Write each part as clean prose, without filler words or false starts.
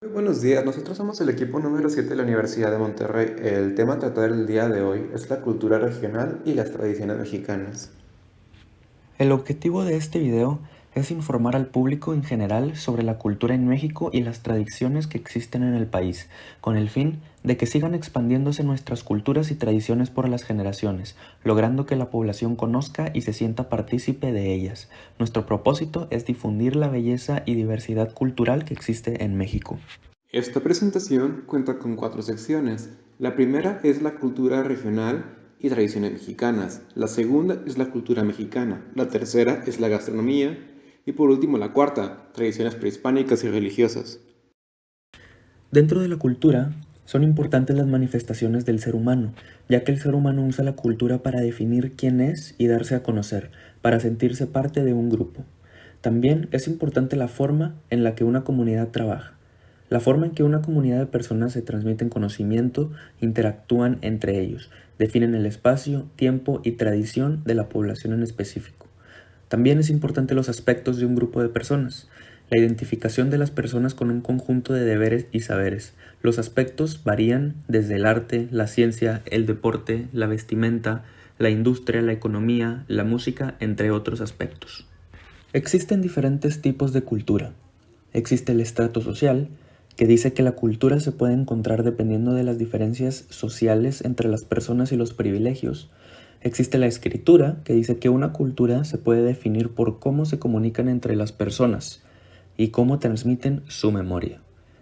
Muy buenos días, nosotros somos el equipo número 7 de la Universidad de Monterrey. El tema a tratar el día de hoy es la cultura regional y las tradiciones mexicanas. El objetivo de este video es informar al público en general sobre la cultura en México y las tradiciones que existen en el país, con el fin de que sigan expandiéndose nuestras culturas y tradiciones por las generaciones, logrando que la población conozca y se sienta partícipe de ellas. Nuestro propósito es difundir la belleza y diversidad cultural que existe en México. Esta presentación cuenta con 4 secciones. La primera es la cultura regional y tradiciones mexicanas. La segunda es la cultura mexicana. La tercera es la gastronomía. Y por último la cuarta, tradiciones prehispánicas y religiosas. Dentro de la cultura, son importantes las manifestaciones del ser humano, ya que el ser humano usa la cultura para definir quién es y darse a conocer, para sentirse parte de un grupo. También es importante la forma en la que una comunidad trabaja, la forma en que una comunidad de personas se transmiten conocimiento, interactúan entre ellos, definen el espacio, tiempo y tradición de la población en específico. También es importante los aspectos de un grupo de personas, la identificación de las personas con un conjunto de deberes y saberes. Los aspectos varían desde el arte, la ciencia, el deporte, la vestimenta, la industria, la economía, la música, entre otros aspectos. Existen diferentes tipos de cultura. Existe el estrato social, que dice que la cultura se puede encontrar dependiendo de las diferencias sociales entre las personas y los privilegios. Existe la escritura, que dice que una cultura se puede definir por cómo se comunican entre las personas y cómo transmiten su memoria.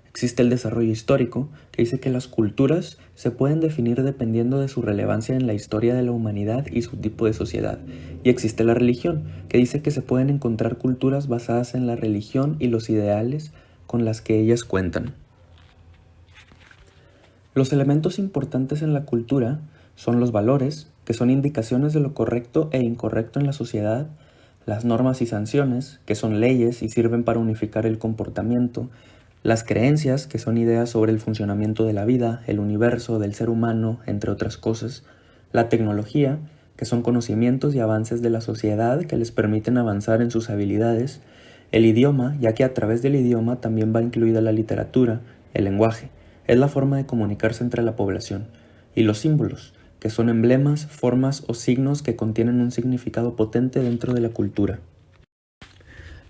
Existe el desarrollo histórico, que dice que las culturas se pueden definir dependiendo de su relevancia en la historia de la humanidad y su tipo de sociedad. Y existe la religión, que dice que se pueden encontrar culturas basadas en la religión y los ideales con las que ellas cuentan. Los elementos importantes en la cultura son los valores, que son indicaciones de lo correcto e incorrecto en la sociedad, las normas y sanciones, que son leyes y sirven para unificar el comportamiento, las creencias, que son ideas sobre el funcionamiento de la vida, el universo, del ser humano, entre otras cosas, la tecnología, que son conocimientos y avances de la sociedad que les permiten avanzar en sus habilidades, el idioma, ya que a través del idioma también va incluida la literatura, el lenguaje, es la forma de comunicarse entre la población, y los símbolos, que son emblemas, formas o signos que contienen un significado potente dentro de la cultura.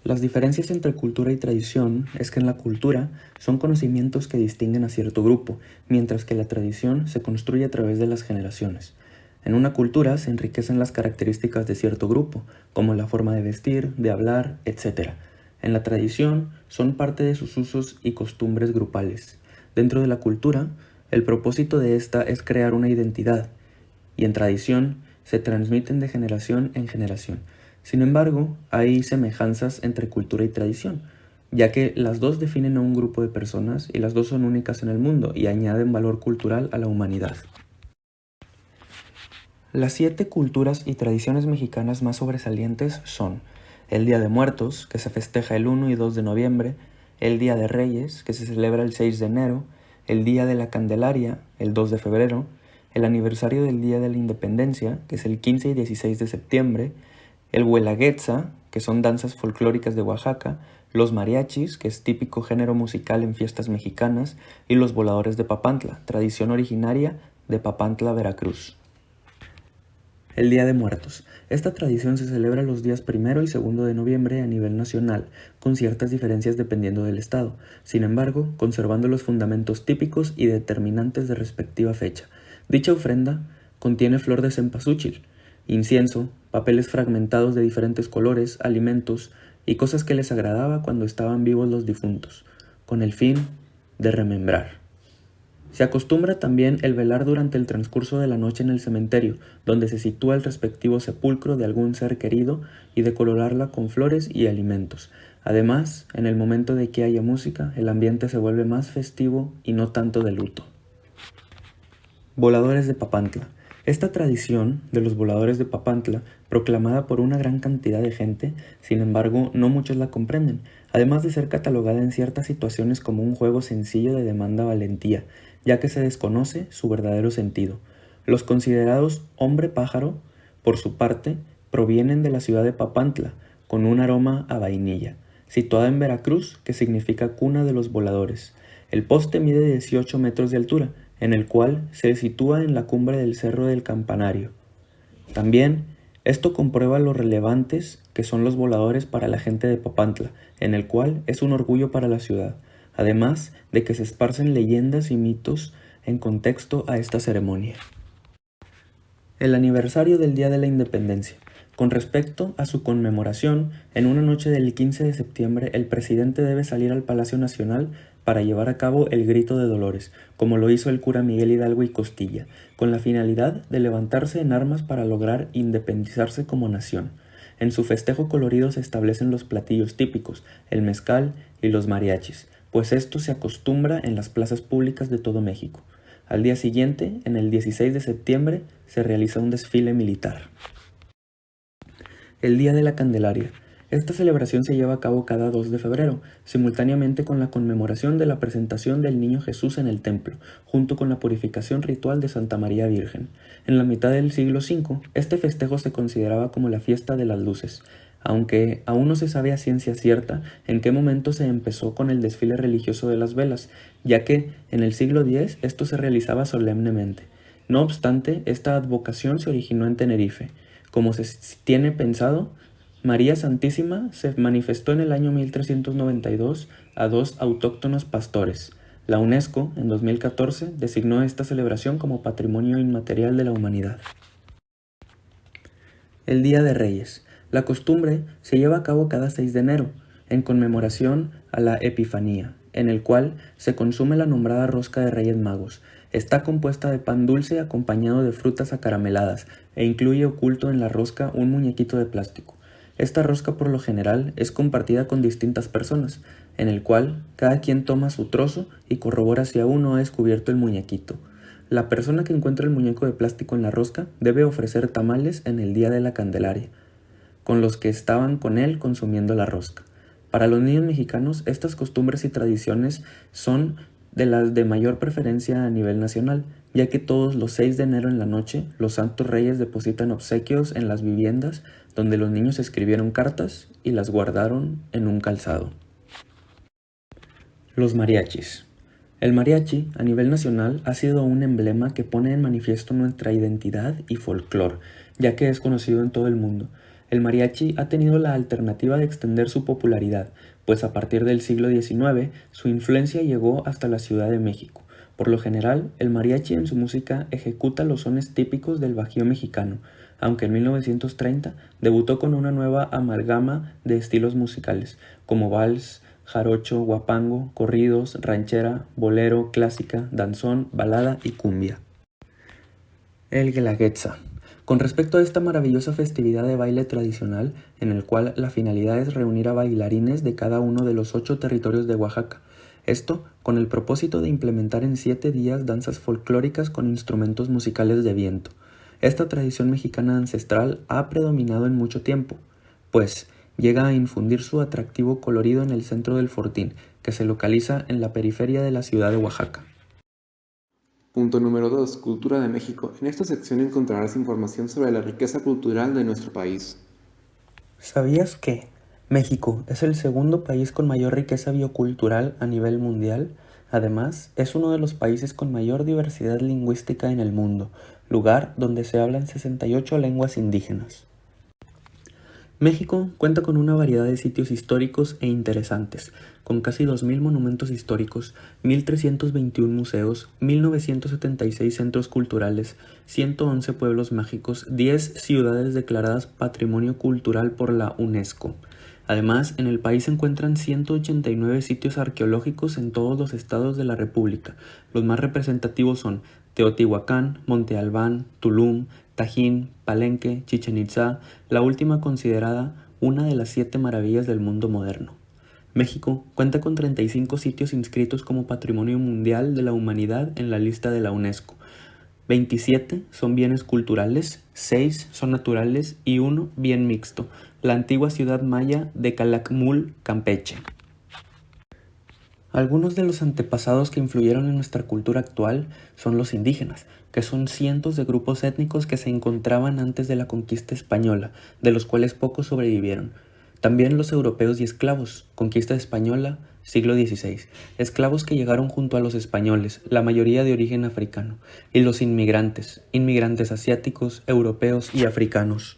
Las diferencias entre cultura y tradición es que en la cultura son conocimientos que distinguen a cierto grupo, mientras que la tradición se construye a través de las generaciones. En una cultura se enriquecen las características de cierto grupo, como la forma de vestir, de hablar, etc. En la tradición son parte de sus usos y costumbres grupales. Dentro de la cultura, el propósito de esta es crear una identidad, y en tradición se transmiten de generación en generación. Sin embargo, hay semejanzas entre cultura y tradición, ya que las dos definen a un grupo de personas y las dos son únicas en el mundo y añaden valor cultural a la humanidad. Las 7 culturas y tradiciones mexicanas más sobresalientes son el Día de Muertos, que se festeja el 1 y 2 de noviembre, el Día de Reyes, que se celebra el 6 de enero, el Día de la Candelaria, el 2 de febrero, el aniversario del Día de la Independencia, que es el 15 y 16 de septiembre, el Huelaguetza, que son danzas folclóricas de Oaxaca, los mariachis, que es típico género musical en fiestas mexicanas, y los voladores de Papantla, tradición originaria de Papantla, Veracruz. El Día de Muertos. Esta tradición se celebra los días 1 y 2 de noviembre a nivel nacional, con ciertas diferencias dependiendo del estado, sin embargo, conservando los fundamentos típicos y determinantes de respectiva fecha. Dicha ofrenda contiene flor de cempasúchil, incienso, papeles fragmentados de diferentes colores, alimentos y cosas que les agradaba cuando estaban vivos los difuntos, con el fin de remembrar. Se acostumbra también el velar durante el transcurso de la noche en el cementerio, donde se sitúa el respectivo sepulcro de algún ser querido y decorarla con flores y alimentos. Además, en el momento de que haya música, el ambiente se vuelve más festivo y no tanto de luto. Voladores de Papantla. Esta tradición de los voladores de Papantla, proclamada por una gran cantidad de gente, sin embargo, no muchos la comprenden, además de ser catalogada en ciertas situaciones como un juego sencillo de demanda valentía, ya que se desconoce su verdadero sentido. Los considerados hombre-pájaro, por su parte, provienen de la ciudad de Papantla, con un aroma a vainilla, situada en Veracruz, que significa cuna de los voladores. El poste mide 18 metros de altura, en el cual se sitúa en la cumbre del Cerro del Campanario. También, esto comprueba lo relevantes que son los voladores para la gente de Papantla, en el cual es un orgullo para la ciudad, además de que se esparcen leyendas y mitos en contexto a esta ceremonia. El aniversario del Día de la Independencia. Con respecto a su conmemoración, en una noche del 15 de septiembre el presidente debe salir al Palacio Nacional para llevar a cabo el Grito de Dolores, como lo hizo el cura Miguel Hidalgo y Costilla, con la finalidad de levantarse en armas para lograr independizarse como nación. En su festejo colorido se establecen los platillos típicos, el mezcal y los mariachis, pues esto se acostumbra en las plazas públicas de todo México. Al día siguiente, en el 16 de septiembre, se realiza un desfile militar. El Día de la Candelaria. Esta celebración se lleva a cabo cada 2 de febrero, simultáneamente con la conmemoración de la presentación del Niño Jesús en el templo, junto con la purificación ritual de Santa María Virgen. En la mitad del siglo V, este festejo se consideraba como la fiesta de las luces, aunque aún no se sabe a ciencia cierta en qué momento se empezó con el desfile religioso de las velas, ya que en el siglo X esto se realizaba solemnemente. No obstante, esta advocación se originó en Tenerife. Como se tiene pensado, María Santísima se manifestó en el año 1392 a 2 autóctonos pastores. La UNESCO, en 2014, designó esta celebración como Patrimonio Inmaterial de la Humanidad. El Día de Reyes. La costumbre se lleva a cabo cada 6 de enero, en conmemoración a la Epifanía, en el cual se consume la nombrada rosca de Reyes Magos. Está compuesta de pan dulce acompañado de frutas acarameladas e incluye oculto en la rosca un muñequito de plástico. Esta rosca por lo general es compartida con distintas personas, en el cual cada quien toma su trozo y corrobora si aún no ha descubierto el muñequito. La persona que encuentra el muñeco de plástico en la rosca debe ofrecer tamales en el Día de la Candelaria, con los que estaban con él consumiendo la rosca. Para los niños mexicanos, estas costumbres y tradiciones son de las de mayor preferencia a nivel nacional, ya que todos los 6 de enero en la noche, los Santos Reyes depositan obsequios en las viviendas donde los niños escribieron cartas y las guardaron en un calzado. Los mariachis. El mariachi, a nivel nacional, ha sido un emblema que pone en manifiesto nuestra identidad y folclore, ya que es conocido en todo el mundo. El mariachi ha tenido la alternativa de extender su popularidad, pues a partir del siglo XIX su influencia llegó hasta la Ciudad de México. Por lo general, el mariachi en su música ejecuta los sones típicos del Bajío mexicano, aunque en 1930 debutó con una nueva amalgama de estilos musicales, como vals, jarocho, guapango, corridos, ranchera, bolero, clásica, danzón, balada y cumbia. El Guelaguetza. Con respecto a esta maravillosa festividad de baile tradicional, en el cual la finalidad es reunir a bailarines de cada uno de los 8 territorios de Oaxaca, esto con el propósito de implementar en 7 días danzas folclóricas con instrumentos musicales de viento. Esta tradición mexicana ancestral ha predominado en mucho tiempo, pues llega a infundir su atractivo colorido en el centro del Fortín, que se localiza en la periferia de la ciudad de Oaxaca. Punto número 2. Cultura de México. En esta sección encontrarás información sobre la riqueza cultural de nuestro país. ¿Sabías que México es el segundo país con mayor riqueza biocultural a nivel mundial? Además, es uno de los países con mayor diversidad lingüística en el mundo, lugar donde se hablan 68 lenguas indígenas. México cuenta con una variedad de sitios históricos e interesantes, con casi 2.000 monumentos históricos, 1.321 museos, 1.976 centros culturales, 111 pueblos mágicos, 10 ciudades declaradas Patrimonio Cultural por la UNESCO. Además, en el país se encuentran 189 sitios arqueológicos en todos los estados de la República. Los más representativos son Teotihuacán, Monte Albán, Tulum, Tajín, Palenque, Chichén Itzá, la última considerada una de las 7 maravillas del mundo moderno. México cuenta con 35 sitios inscritos como Patrimonio Mundial de la Humanidad en la lista de la UNESCO. 27 son bienes culturales, 6 son naturales y 1 bien mixto, la antigua ciudad maya de Calakmul, Campeche. Algunos de los antepasados que influyeron en nuestra cultura actual son los indígenas, que son cientos de grupos étnicos que se encontraban antes de la conquista española, de los cuales pocos sobrevivieron. También los europeos y esclavos, conquista española, siglo XVI, esclavos que llegaron junto a los españoles, la mayoría de origen africano, y los inmigrantes, inmigrantes asiáticos, europeos y africanos.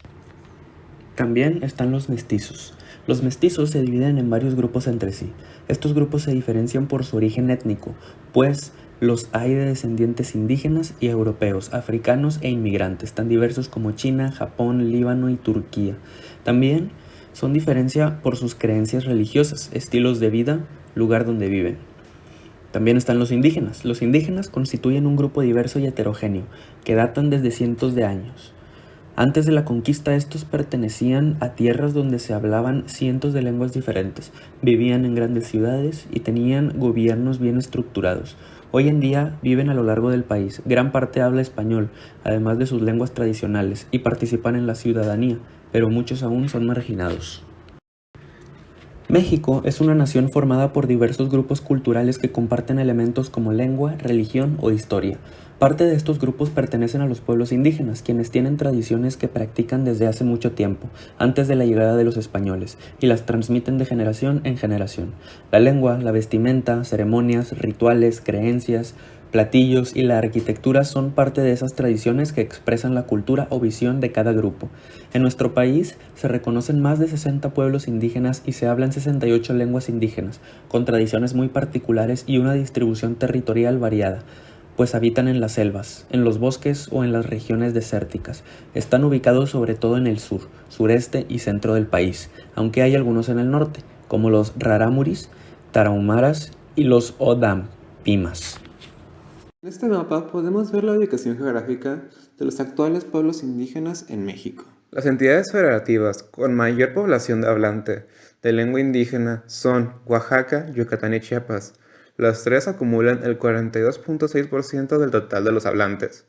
También están los mestizos. Los mestizos se dividen en varios grupos entre sí. Estos grupos se diferencian por su origen étnico, pues los hay de descendientes indígenas y europeos, africanos e inmigrantes, tan diversos como China, Japón, Líbano y Turquía. También son diferencia por sus creencias religiosas, estilos de vida, lugar donde viven. También están los indígenas. Los indígenas constituyen un grupo diverso y heterogéneo, que datan desde cientos de años. Antes de la conquista, estos pertenecían a tierras donde se hablaban cientos de lenguas diferentes, vivían en grandes ciudades y tenían gobiernos bien estructurados. Hoy en día viven a lo largo del país, gran parte habla español, además de sus lenguas tradicionales, y participan en la ciudadanía, pero muchos aún son marginados. México es una nación formada por diversos grupos culturales que comparten elementos como lengua, religión o historia. Parte de estos grupos pertenecen a los pueblos indígenas, quienes tienen tradiciones que practican desde hace mucho tiempo, antes de la llegada de los españoles, y las transmiten de generación en generación. La lengua, la vestimenta, ceremonias, rituales, creencias, platillos y la arquitectura son parte de esas tradiciones que expresan la cultura o visión de cada grupo. En nuestro país se reconocen más de 60 pueblos indígenas y se hablan 68 lenguas indígenas, con tradiciones muy particulares y una distribución territorial variada, pues habitan en las selvas, en los bosques o en las regiones desérticas. Están ubicados sobre todo en el sur, sureste y centro del país, aunque hay algunos en el norte, como los rarámuris, tarahumaras y los odampimas. En este mapa podemos ver la ubicación geográfica de los actuales pueblos indígenas en México. Las entidades federativas con mayor población de hablante de lengua indígena son Oaxaca, Yucatán y Chiapas. Las tres acumulan el 42.6% del total de los hablantes.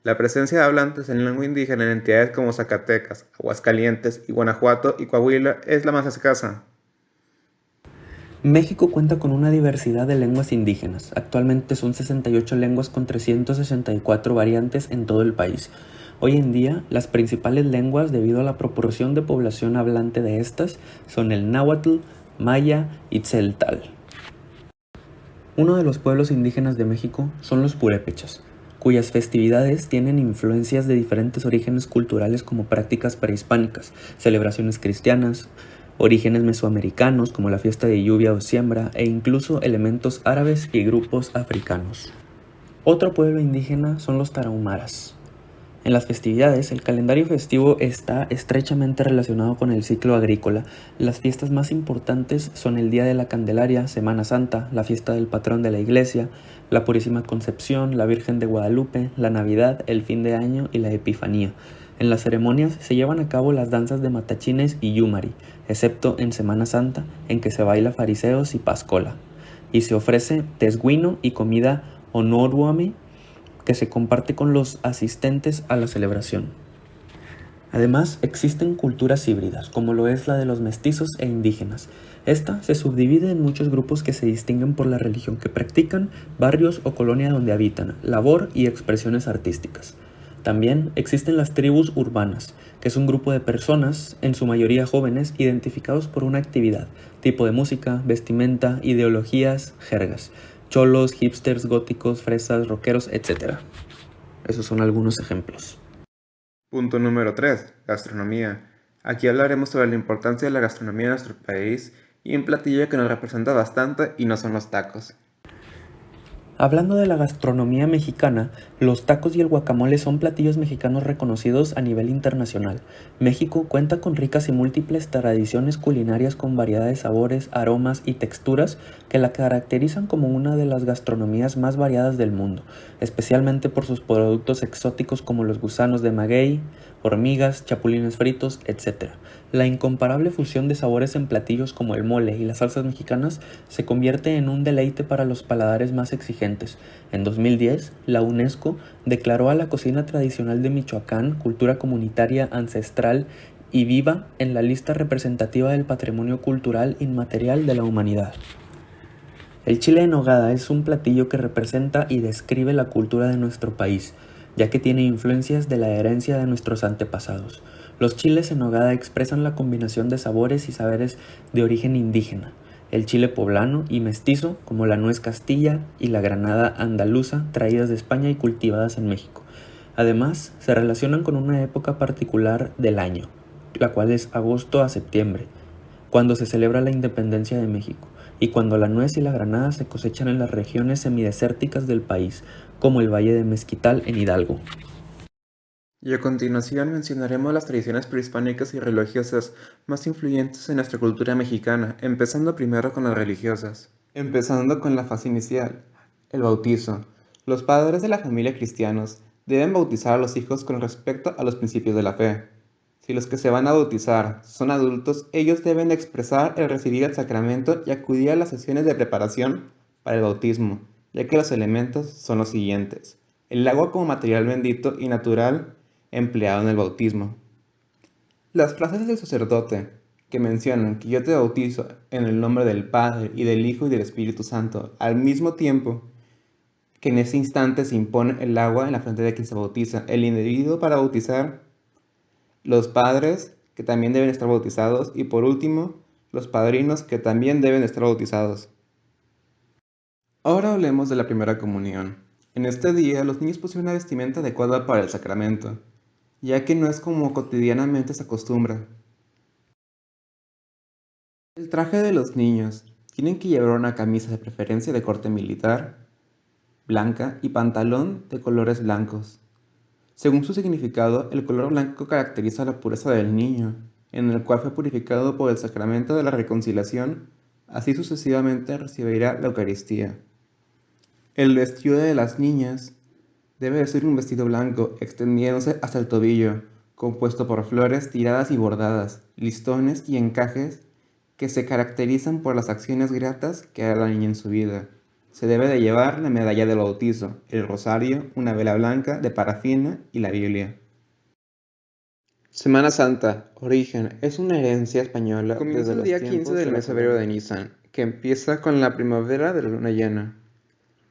La presencia de hablantes en lengua indígena en entidades como Zacatecas, Aguascalientes y Guanajuato y Coahuila es la más escasa. México cuenta con una diversidad de lenguas indígenas. Actualmente son 68 lenguas con 364 variantes en todo el país. Hoy en día, las principales lenguas, debido a la proporción de población hablante de estas, son el náhuatl, maya y tzeltal. Uno de los pueblos indígenas de México son los purépechas, cuyas festividades tienen influencias de diferentes orígenes culturales como prácticas prehispánicas, celebraciones cristianas, orígenes mesoamericanos como la fiesta de lluvia o siembra e incluso elementos árabes y grupos africanos. Otro pueblo indígena son los tarahumaras. En las festividades, el calendario festivo está estrechamente relacionado con el ciclo agrícola. Las fiestas más importantes son el Día de la Candelaria, Semana Santa, la fiesta del patrón de la iglesia, la Purísima Concepción, la Virgen de Guadalupe, la Navidad, el fin de año y la Epifanía. En las ceremonias se llevan a cabo las danzas de matachines y yumari, excepto en Semana Santa, en que se baila fariseos y pascola, y se ofrece tesguino y comida onoruami, que se comparte con los asistentes a la celebración. Además, existen culturas híbridas, como lo es la de los mestizos e indígenas. Esta se subdivide en muchos grupos que se distinguen por la religión que practican, barrios o colonia donde habitan, labor y expresiones artísticas. También existen las tribus urbanas, que es un grupo de personas, en su mayoría jóvenes, identificados por una actividad, tipo de música, vestimenta, ideologías, jergas. Cholos, hipsters, góticos, fresas, rockeros, etc. Esos son algunos ejemplos. Punto número 3. Gastronomía. Aquí hablaremos sobre la importancia de la gastronomía en nuestro país y un platillo que nos representa bastante y no son los tacos. Hablando de la gastronomía mexicana, los tacos y el guacamole son platillos mexicanos reconocidos a nivel internacional. México cuenta con ricas y múltiples tradiciones culinarias con variedad de sabores, aromas y texturas que la caracterizan como una de las gastronomías más variadas del mundo, especialmente por sus productos exóticos como los gusanos de maguey, hormigas, chapulines fritos, etc. La incomparable fusión de sabores en platillos como el mole y las salsas mexicanas se convierte en un deleite para los paladares más exigentes. En 2010, la UNESCO declaró a la cocina tradicional de Michoacán cultura comunitaria, ancestral y viva en la lista representativa del patrimonio cultural inmaterial de la humanidad. El chile en nogada es un platillo que representa y describe la cultura de nuestro país, ya que tiene influencias de la herencia de nuestros antepasados. Los chiles en nogada expresan la combinación de sabores y saberes de origen indígena, el chile poblano y mestizo, como la nuez castilla y la granada andaluza, traídas de España y cultivadas en México. Además, se relacionan con una época particular del año, la cual es agosto a septiembre, cuando se celebra la independencia de México, y cuando la nuez y la granada se cosechan en las regiones semidesérticas del país, como el Valle de Mezquital en Hidalgo. Y a continuación mencionaremos las tradiciones prehispánicas y religiosas más influyentes en nuestra cultura mexicana, empezando primero con las religiosas. Empezando con la fase inicial, el bautizo. Los padres de la familia cristianos deben bautizar a los hijos con respecto a los principios de la fe. Si los que se van a bautizar son adultos, ellos deben expresar el recibir el sacramento y acudir a las sesiones de preparación para el bautismo, ya que los elementos son los siguientes: el agua como material bendito y natural empleado en el bautismo. Las frases del sacerdote, que mencionan que yo te bautizo en el nombre del Padre y del Hijo y del Espíritu Santo, al mismo tiempo que en ese instante se impone el agua en la frente de quien se bautiza, el individuo para bautizar, los padres, que también deben estar bautizados, y por último, los padrinos, que también deben estar bautizados. Ahora hablemos de la primera comunión. En este día, los niños poseen una vestimenta adecuada para el sacramento, ya que no es como cotidianamente se acostumbra. El traje de los niños tienen que llevar una camisa de preferencia de corte militar, blanca, y pantalón de colores blancos. Según su significado, el color blanco caracteriza la pureza del niño, en el cual fue purificado por el sacramento de la reconciliación, así sucesivamente recibirá la Eucaristía. El vestido de las niñas debe ser un vestido blanco extendiéndose hasta el tobillo, compuesto por flores tiradas y bordadas, listones y encajes que se caracterizan por las acciones gratas que haga la niña en su vida. Se debe de llevar la medalla del bautizo, el rosario, una vela blanca de parafina y la Biblia. Semana Santa, origen, es una herencia española. Comienza el día 15 del mes febrero de Nisan, que empieza con la primavera de la luna llena.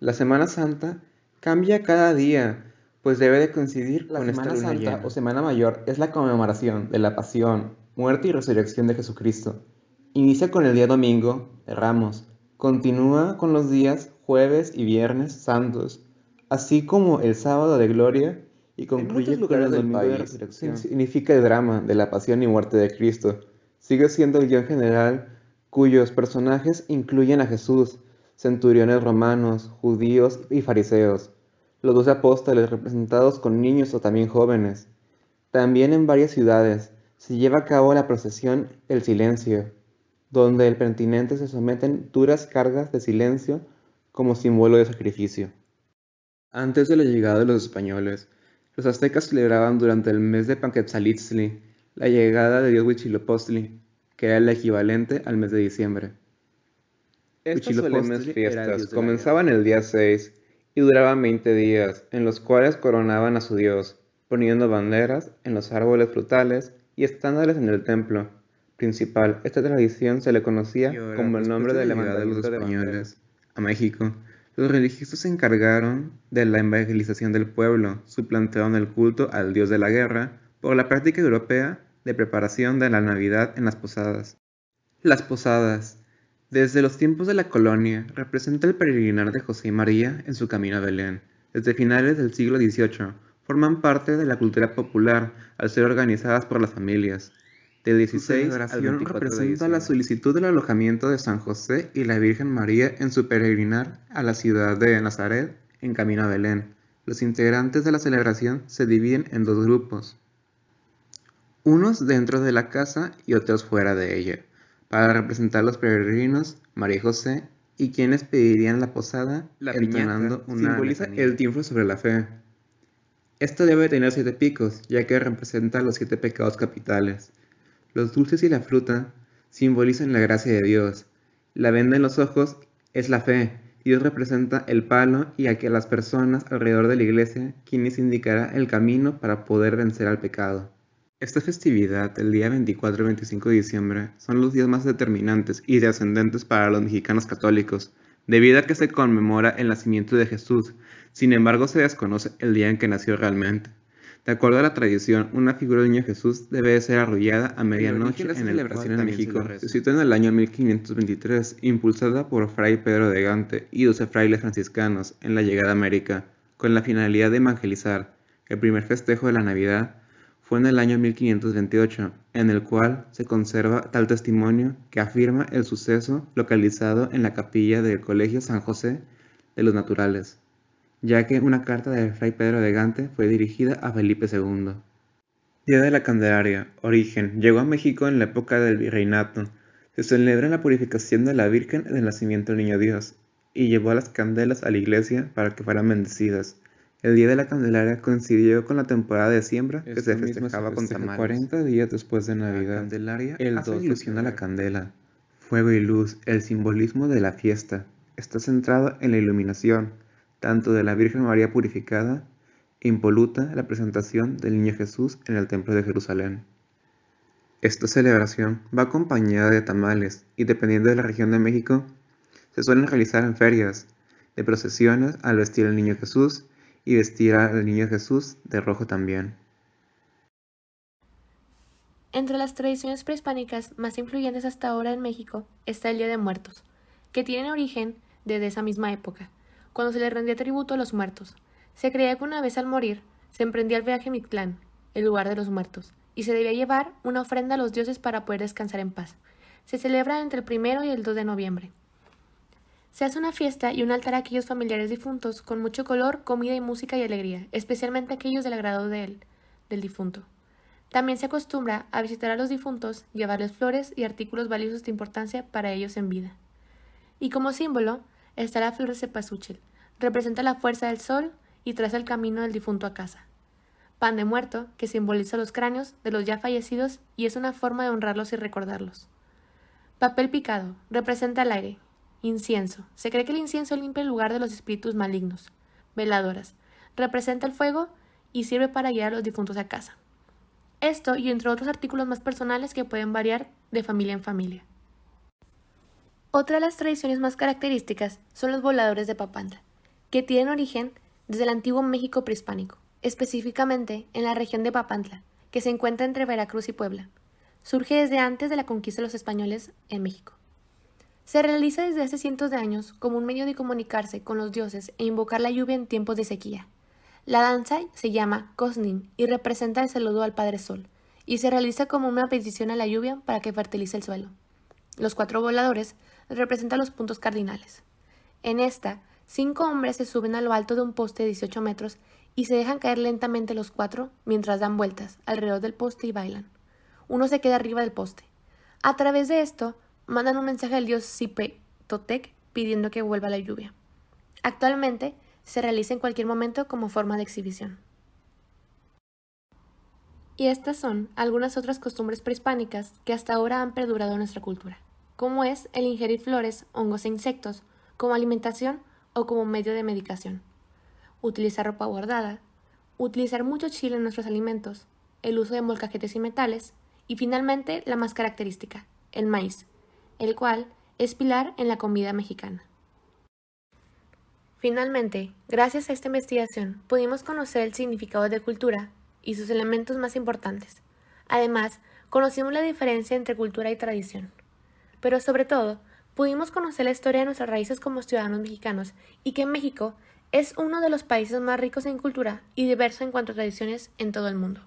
La Semana Santa cambia cada día, pues debe de coincidir con esta luna llena. La Semana Santa o Semana Mayor es la conmemoración de la pasión, muerte y resurrección de Jesucristo. Inicia con el día domingo de Ramos, continúa con los días jueves y viernes santos, así como el sábado de gloria, y concluye con el domingo de resurrección. Significa el drama de la pasión y muerte de Cristo. Sigue siendo el guión general cuyos personajes incluyen a Jesús, centuriones romanos, judíos y fariseos, los 12 apóstoles representados con niños o también jóvenes. También en varias ciudades se lleva a cabo la procesión El Silencio, donde el penitente se someten duras cargas de silencio como símbolo de sacrificio. Antes de la llegada de los españoles, los aztecas celebraban durante el mes de Panquetzalitzli la llegada de dios Huitzilopochtli, que era el equivalente al mes de diciembre. Estas solemnes fiestas comenzaban el día 6 y duraban 20 días, en los cuales coronaban a su dios, poniendo banderas en los árboles frutales y estándares en el templo principal. Esta tradición se le conocía como el nombre de la llegada de los españoles a México. Los religiosos se encargaron de la evangelización del pueblo, suplantaron el culto al dios de la guerra por la práctica europea de preparación de la Navidad en las posadas. Las posadas, desde los tiempos de la colonia, representa el peregrinar de José y María en su camino a Belén. Desde finales del siglo XVIII, forman parte de la cultura popular al ser organizadas por las familias. Del 16 al 24 representa la solicitud del alojamiento de San José y la Virgen María en su peregrinar a la ciudad de Nazaret en camino a Belén. Los integrantes de la celebración se dividen en dos grupos, unos dentro de la casa y otros fuera de ella, para representar los peregrinos, María y José, y quienes pedirían la posada. La piñata simboliza el triunfo sobre la fe. Esta debe tener 7 picos, ya que representa los 7 pecados capitales. Los dulces y la fruta simbolizan la gracia de Dios. La venda en los ojos es la fe. Dios representa el palo y a las personas alrededor de la iglesia, quienes indicará el camino para poder vencer al pecado. Esta festividad, el día 24 y 25 de diciembre, son los días más determinantes y trascendentes para los mexicanos católicos, debido a que se conmemora el nacimiento de Jesús. Sin embargo, se desconoce el día en que nació realmente. De acuerdo a la tradición, una figura del Niño Jesús debe de ser arrullada a medianoche en celebración en México. Se situó en el año 1523, impulsada por Fray Pedro de Gante y 12 frailes franciscanos en la llegada a América, con la finalidad de evangelizar. El primer festejo de la Navidad fue en el año 1528, en el cual se conserva tal testimonio que afirma el suceso localizado en la capilla del Colegio San José de los Naturales, ya que una carta de Fray Pedro de Gante fue dirigida a Felipe II. Día de la Candelaria. Origen. Llegó a México en la época del virreinato. Se celebra la purificación de la Virgen del Nacimiento del Niño Dios, y llevó las candelas a la iglesia para que fueran bendecidas. El Día de la Candelaria coincidió con la temporada de siembra que se festejaba con tamales. 40 días después de Navidad. La Candelaria el 2 ilusiona la candela. Fuego y luz, el simbolismo de la fiesta, está centrado en la iluminación, tanto de la Virgen María purificada, impoluta, la presentación del Niño Jesús en el Templo de Jerusalén. Esta celebración va acompañada de tamales y, dependiendo de la región de México, se suelen realizar en ferias, de procesiones al vestir al Niño Jesús y vestir al Niño Jesús de rojo también. Entre las tradiciones prehispánicas más influyentes hasta ahora en México está el Día de Muertos, que tiene origen desde esa misma época, cuando se le rendía tributo a los muertos. Se creía que una vez al morir, se emprendía el viaje a Mictlán, el lugar de los muertos, y se debía llevar una ofrenda a los dioses para poder descansar en paz. Se celebra entre el 1 y el 2 de noviembre. Se hace una fiesta y un altar a aquellos familiares difuntos con mucho color, comida y música y alegría, especialmente aquellos del agrado del difunto. También se acostumbra a visitar a los difuntos, llevarles flores y artículos valiosos de importancia para ellos en vida. Y como símbolo está la flor de cempasúchil, representa la fuerza del sol y traza el camino del difunto a casa. Pan de muerto, que simboliza los cráneos de los ya fallecidos y es una forma de honrarlos y recordarlos. Papel picado, representa el aire. Incienso, se cree que el incienso limpia el lugar de los espíritus malignos. Veladoras, representa el fuego y sirve para guiar a los difuntos a casa. Esto y entre otros artículos más personales que pueden variar de familia en familia. Otra de las tradiciones más características son los voladores de Papantla, que tienen origen desde el antiguo México prehispánico, específicamente en la región de Papantla, que se encuentra entre Veracruz y Puebla. Surge desde antes de la conquista de los españoles en México. Se realiza desde hace cientos de años como un medio de comunicarse con los dioses e invocar la lluvia en tiempos de sequía. La danza se llama Cosnin y representa el saludo al Padre Sol, y se realiza como una petición a la lluvia para que fertilice el suelo. Los 4 voladores representan los puntos cardinales. En esta, 5 hombres se suben a lo alto de un poste de 18 metros y se dejan caer lentamente los 4 mientras dan vueltas alrededor del poste y bailan. Uno se queda arriba del poste. A través de esto, mandan un mensaje al dios Zipe-Totec pidiendo que vuelva la lluvia. Actualmente, se realiza en cualquier momento como forma de exhibición. Y estas son algunas otras costumbres prehispánicas que hasta ahora han perdurado en nuestra cultura, como es el ingerir flores, hongos e insectos como alimentación o como medio de medicación, utilizar ropa bordada, utilizar mucho chile en nuestros alimentos, el uso de molcajetes y metales, y finalmente la más característica, el maíz, el cual es pilar en la comida mexicana. Finalmente, gracias a esta investigación, pudimos conocer el significado de cultura y sus elementos más importantes. Además, conocimos la diferencia entre cultura y tradición. Pero sobre todo, pudimos conocer la historia de nuestras raíces como ciudadanos mexicanos y que México es uno de los países más ricos en cultura y diverso en cuanto a tradiciones en todo el mundo.